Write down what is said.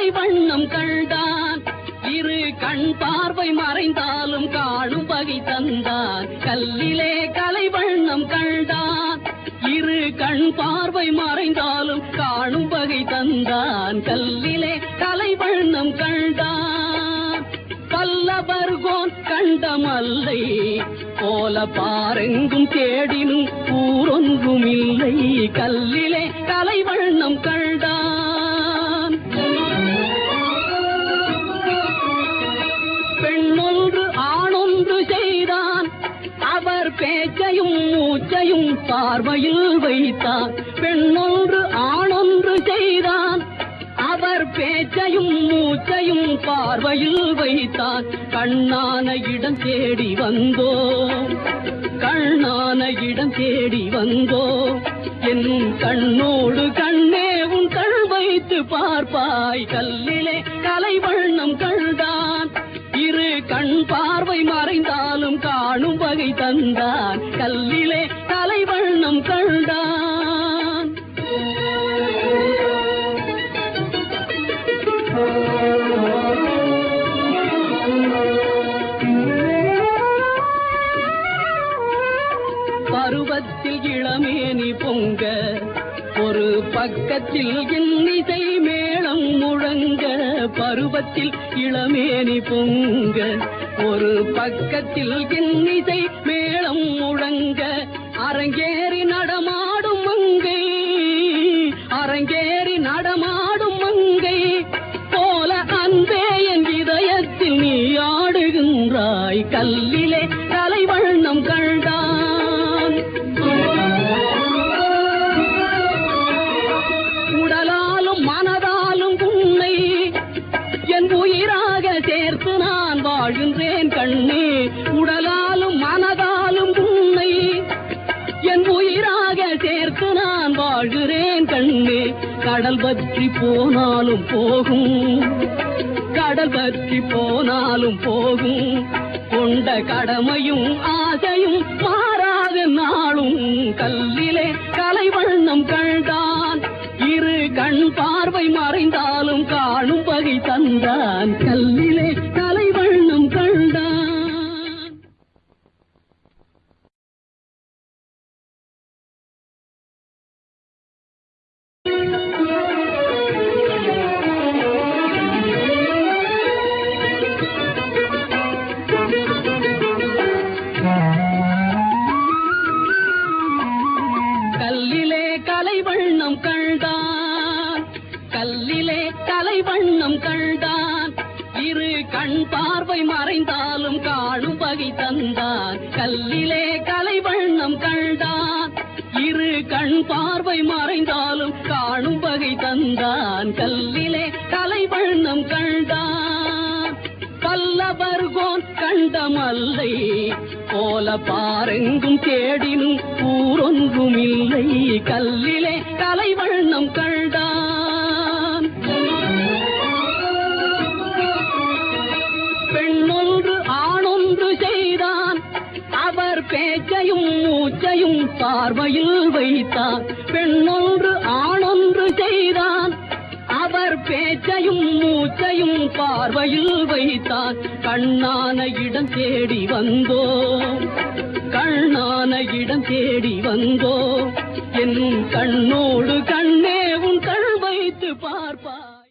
கலைவண்ணம் கண்டான் இரு கண் பார்வை மறைந்தாலும் காணும் வகை தந்தான் கல்லிலே கலைவண்ணம் கண்டான் இரு கண் பார்வை மறைந்தாலும் காணும் வகை தந்தான் கல்லிலே கலைவண்ணம் கண்டான் பல்லவர்கோன் கண்டமல்லை போல பாரெங்கும் தேடினும் ஊரொன்றும் இல்லை கல்லிலே கலைவண்ணம் கண்டான் பெண்ணொன்று ஆணொன்று செய்தான் அவர் பேச்சையும் மூச்சையும் பார்வையில் வைத்தான் பெண்ணொன்று ஆணொன்று செய்தான் அவர் பேச்சையும் மூச்சையும் பார்வையில் வைத்தான் கண்ணான இடம் தேடி வந்தோ கண்ணான இடம் தேடி வந்தோ என் கண்ணோடு கண்ணே உன் கண் வைத்து பார்ப்பாய் கல்லிலே கலைவண்ணம் கண்டான் இரு கண் பார்வை மறைந்தாலும் காணும் வகை தந்தான் கல்லிலே கலைவண்ணம் கண்டான் பருவத்தில் இளமேனி பொங்க ஒரு பக்கத்தில் இன்னிசை மேளம் முழங்க பருவத்தில் இளமேனி பொங்க ஒரு பக்கத்தில் இன்னிசை மேளம் முழங்க அரங்கேறி நடமாடும் மங்கை அரங்கேறி நடமாடும் மங்கை போல அன்பே என் இதயத்தில் நீ ஆடுகின்றாய் கல்லிலே கலைவண்ணம் கண்டான் உடலாலும் மனதாலும் உன்னை என் உயிராக சேர்த்து நான் வாழ்கின்றேன் கண்ணே உடலாலும் மனதாலும் உன்னை என் உயிராக சேர்த்து நான் வாழ்கிறேன் கண்ணே கடல் பற்றி போனாலும் போகும் கடல் பற்றி போனாலும் போகும் கொண்ட கடமையும் ஆசையும் மாறாத நாளும் கல்லிலே கலைவண்ணம் கண்டான் இரு கண் பார்வை மறைந்தாலும் காணும் வகை தந்தான் கல்லிலே கலைவண்ணம் கண்டான் கல்லிலே கலைவண்ணம் கண்டான் கல்லிலே கலைவண்ணம் கண்டான் இரு கண் பார்வை மறைந்தாலும் காணும் வகை தந்தான் கல்லிலே கலைவண்ணம் கண்டான் இரு கண் பார்வை மறைந்தாலும் காணும் வகை தந்தான் கல்லிலே கலைவண்ணம் கண்டான் பல்லவர்கோன் கண்டமல்லை போல பாரெங்கும் தேடினும் ஊரொன்றும் இல்லை கல்லிலே கலைவண்ணம் கண்டான் பெண்ணொன்று ஆணொன்று செய்தான் அவர் பேச்சையும் மூச்சையும் பார்வையில் வைத்தான் பெண்ணொன்று ஆணொன்று செய்தான் அவர் பேச்சையும் மூச்சையும் பார்வையில் வைத்தான் கண்ணான இடம் தேடி வந்தோ கண்ணான இடம் தேடி வந்தோ என் கண்ணோடு